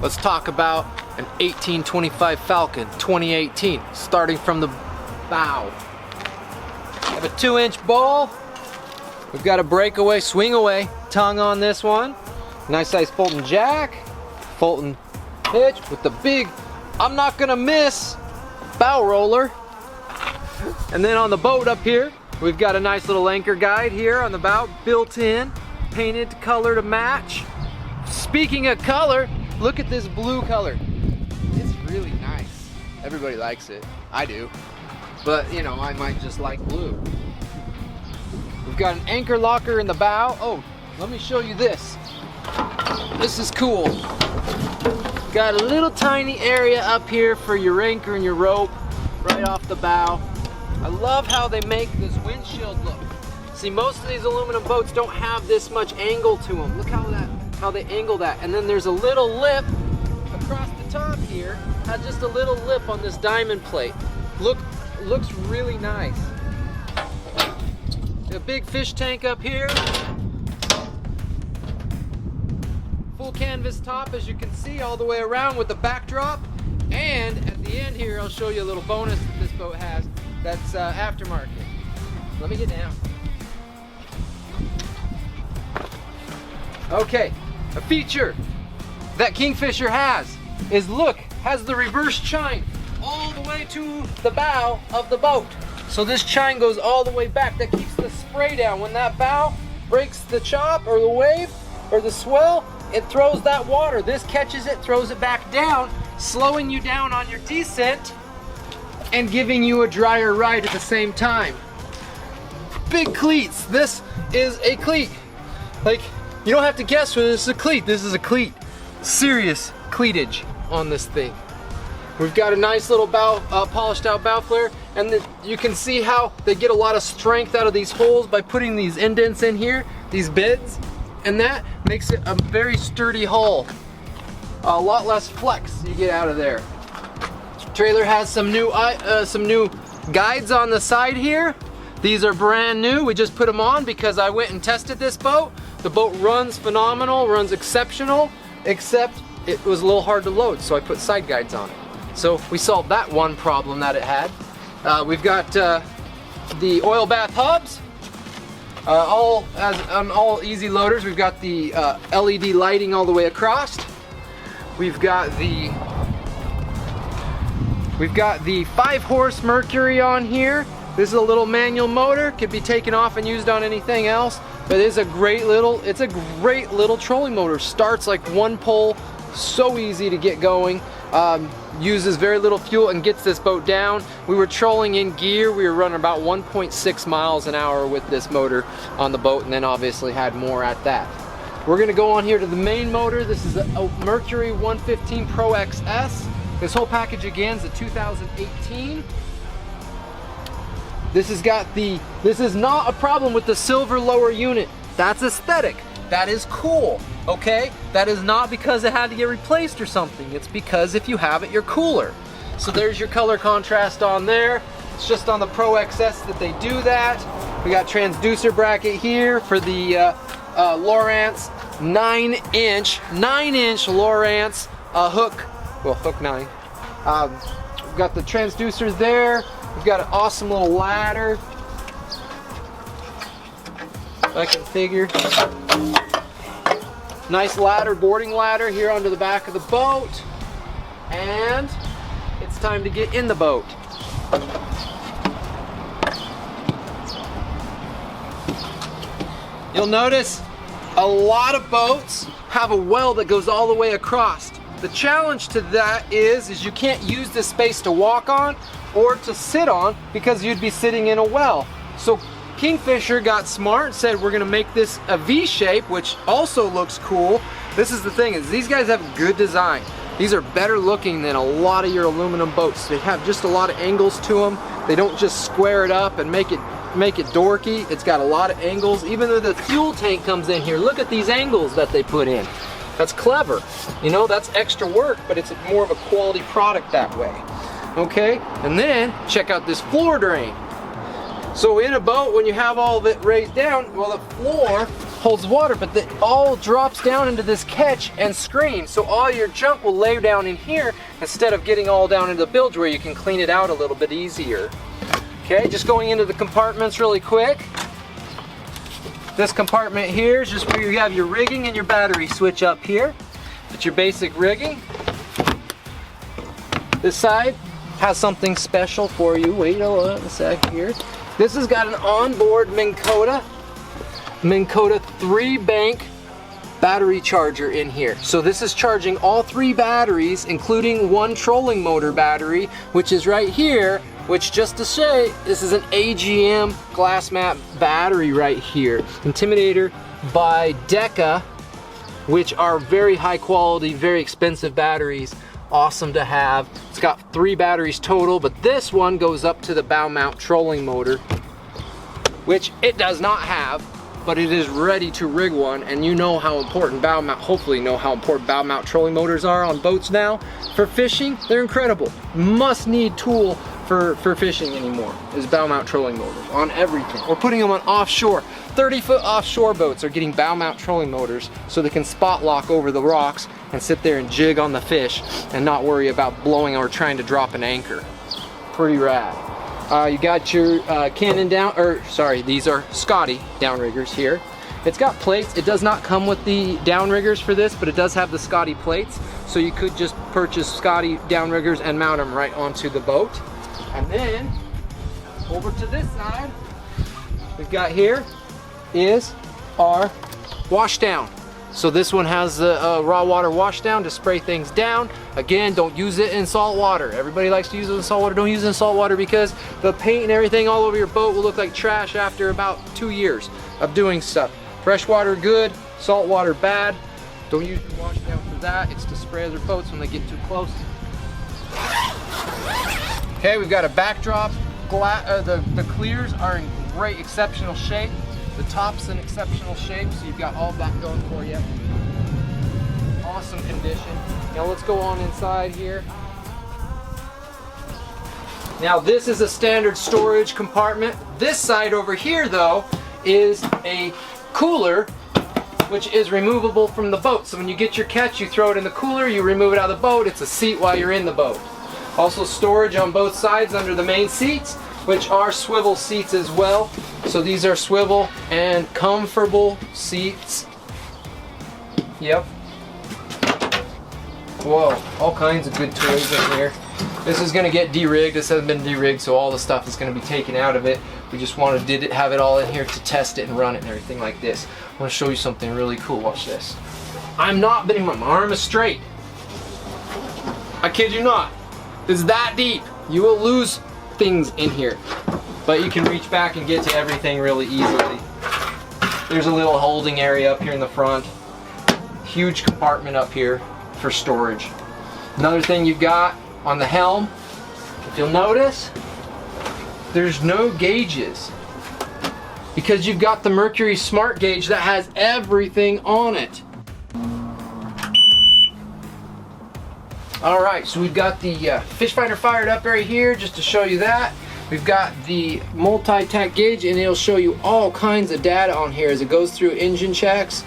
Let's talk about an 1825 Falcon 2018, starting from the bow. We have a 2-inch bowl. We've got a breakaway, swing away tongue on this one. Nice size Fulton jack, Fulton hitch with the big, I'm not gonna miss, bow roller. And then on the boat up here, we've got a nice little anchor guide here on the bow, built in, painted color to match. Speaking of color, look at this blue color. It's really nice. Everybody likes it. I do. But you know, I might just like blue. We've got an anchor locker in the bow. Oh, let me show you this. This is cool. Got a little tiny area up here for your anchor and your rope right off the bow. I love how they make this windshield look. See, most of these aluminum boats don't have this much angle to them. Look how they angle that. And then there's a little lip across the top here. Has just a little lip on this diamond plate. Looks really nice. A big fish tank up here. Full canvas top, as you can see, all the way around with the backdrop. And at the end here, I'll show you a little bonus that this boat has. That's aftermarket. Let me get down. Okay, a feature that Kingfisher has is, look, has the reverse chine all the way to the bow of the boat. So this chine goes all the way back. That keeps the spray down. When that bow breaks the chop or the wave or the swell, it throws that water. This catches it, throws it back down, slowing you down on your descent and giving you a drier ride at the same time. Big cleats. This is a cleat. Like, you don't have to guess whether this is a cleat. This is a cleat. Serious cleatage on this thing. We've got a nice little bow, polished out bow flare, and you can see how they get a lot of strength out of these holes by putting these indents in here, these bits, and that makes it a very sturdy hull. A lot less flex you get out of there. Trailer has some new guides on the side here. These are brand new. We just put them on because I went and tested this boat. The boat runs phenomenal, runs exceptional, except it was a little hard to load, so I put side guides on it. So we solved that one problem that it had. We've got the oil bath hubs, on all easy loaders. We've got the LED lighting all the way across. We've got the 5-horse Mercury on here. This is a little manual motor, could be taken off and used on anything else, but it's a great little trolling motor. Starts like one pole, so easy to get going. Uses very little fuel and gets this boat down. We were trolling in gear. We were running about 1.6 miles an hour with this motor on the boat, and then obviously had more at that. We're gonna go on here to the main motor. This is a Mercury 115 Pro XS. This whole package again is a 2018. This is not a problem with the silver lower unit. That's aesthetic. That is cool, okay? That is not because it had to get replaced or something. It's because if you have it, you're cooler. So there's your color contrast on there. It's just on the Pro XS that they do that. We got transducer bracket here for the Lowrance 9-inch Lowrance hook. Well, hook 9. We've got the transducers there. We've got an awesome little ladder. If I can figure. Nice ladder, boarding ladder here onto the back of the boat. And it's time to get in the boat. You'll notice a lot of boats have a well that goes all the way across. The challenge to that is you can't use this space to walk on or to sit on because you'd be sitting in a well. So Kingfisher got smart and said we're gonna make this a V shape, which also looks cool. This is the thing, is these guys have good design. These are better looking than a lot of your aluminum boats. They have just a lot of angles to them. They don't just square it up and make it dorky. It's got a lot of angles. Even though the fuel tank comes in here, look at these angles that they put in. That's clever. You know, that's extra work, but it's more of a quality product that way. Okay, and then check out this floor drain. So in a boat, when you have all of it raised down, well, the floor holds water, but it all drops down into this catch and screen. So all your junk will lay down in here instead of getting all down into the bilge where you can clean it out a little bit easier. Okay, just going into the compartments really quick. This compartment here is just where you have your rigging and your battery switch up here. It's your basic rigging. This side has something special for you. Wait a sec here. This has got an onboard Minn Kota 3-bank battery charger in here. So this is charging all 3 batteries, including one trolling motor battery, which is right here, which, just to say, this is an AGM glass mat battery right here. Intimidator by Deca, which are very high quality, very expensive batteries. Awesome to have. It's got 3 batteries total, but this one goes up to the bow mount trolling motor, which it does not have, but it is ready to rig one. And you know how important bow mount, hopefully know how important bow mount trolling motors are on boats now. For fishing, they're incredible. Must need tool for fishing anymore is bow mount trolling motors on everything. We're putting them on offshore. 30-foot offshore boats are getting bow mount trolling motors so they can spot lock over the rocks and sit there and jig on the fish and not worry about blowing or trying to drop an anchor. Pretty rad. You got your Canon these are Scotty downriggers here. It's got plates. It does not come with the downriggers for this, but it does have the Scotty plates. So you could just purchase Scotty downriggers and mount them right onto the boat. And then over to this side, we've got here is our washdown. So this one has the raw water washdown to spray things down. Again, don't use it in salt water. Everybody likes to use it in salt water. Don't use it in salt water because the paint and everything all over your boat will look like trash after about 2 years of doing stuff. Fresh water good, salt water bad. Don't use the washdown for that. It's to spray other boats when they get too close. Okay, we've got a backdrop. The clears are in great, exceptional shape. The top's in exceptional shape, so you've got all that going for you. Awesome condition. Now let's go on inside here. Now this is a standard storage compartment. This side over here though is a cooler, which is removable from the boat. So when you get your catch, you throw it in the cooler, you remove it out of the boat. It's a seat while you're in the boat. Also storage on both sides under the main seats, which are swivel seats as well. So these are swivel and comfortable seats. Yep. Whoa, all kinds of good toys in here. This is gonna get de-rigged. This hasn't been de-rigged, so all the stuff is gonna be taken out of it. We just wanted to have it all in here to test it and run it and everything like this. I wanna show you something really cool. Watch this. I'm not bending my arm is straight. I kid you not. It's that deep. You will lose things in here, but you can reach back and get to everything really easily. There's a little holding area up here in the front. Huge compartment up here for storage. Another thing you've got on the Helm, if you'll notice, there's no gauges because you've got the Mercury Smart Gauge that has everything on it. Alright, so we've got the fish finder fired up right here just to show you that. We've got the multi-tack gauge and it'll show you all kinds of data on here as it goes through engine checks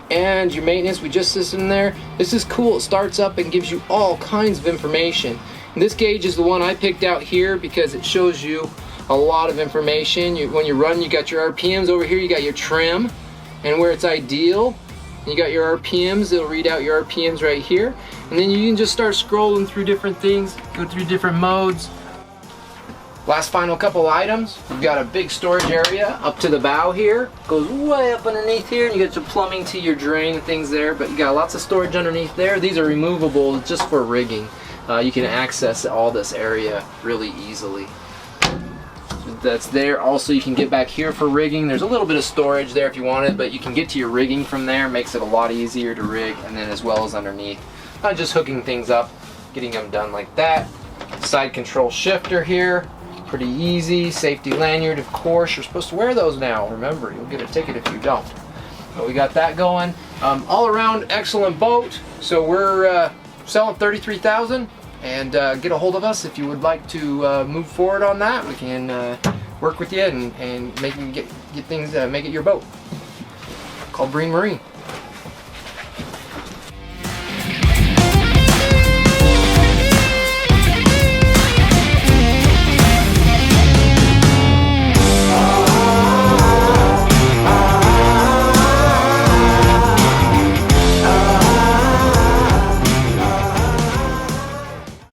and your maintenance. We just system in there. This is cool. It starts up and gives you all kinds of information. And this gauge is the one I picked out here because it shows you a lot of information. When you run, you got your RPMs over here, you got your trim and where it's ideal. You got your RPMs, it'll read out your RPMs right here. And then you can just start scrolling through different things, go through different modes. Last final couple items. We've got a big storage area up to the bow here. Goes way up underneath here and you get your plumbing to your drain and things there, but you got lots of storage underneath there. These are removable just for rigging. You can access all this area really easily. That's there. Also, you can get back here for rigging. There's a little bit of storage there if you want it, but you can get to your rigging from there. Makes it a lot easier to rig, and then as well as underneath. Not just hooking things up, getting them done like that. Side control shifter here. Pretty easy. Safety lanyard, of course. You're supposed to wear those now. Remember, you'll get a ticket if you don't. But we got that going. All around excellent boat. So we're selling $33,000. And get a hold of us if you would like to move forward on that. We can work with you and make it your boat. called Breen Marine.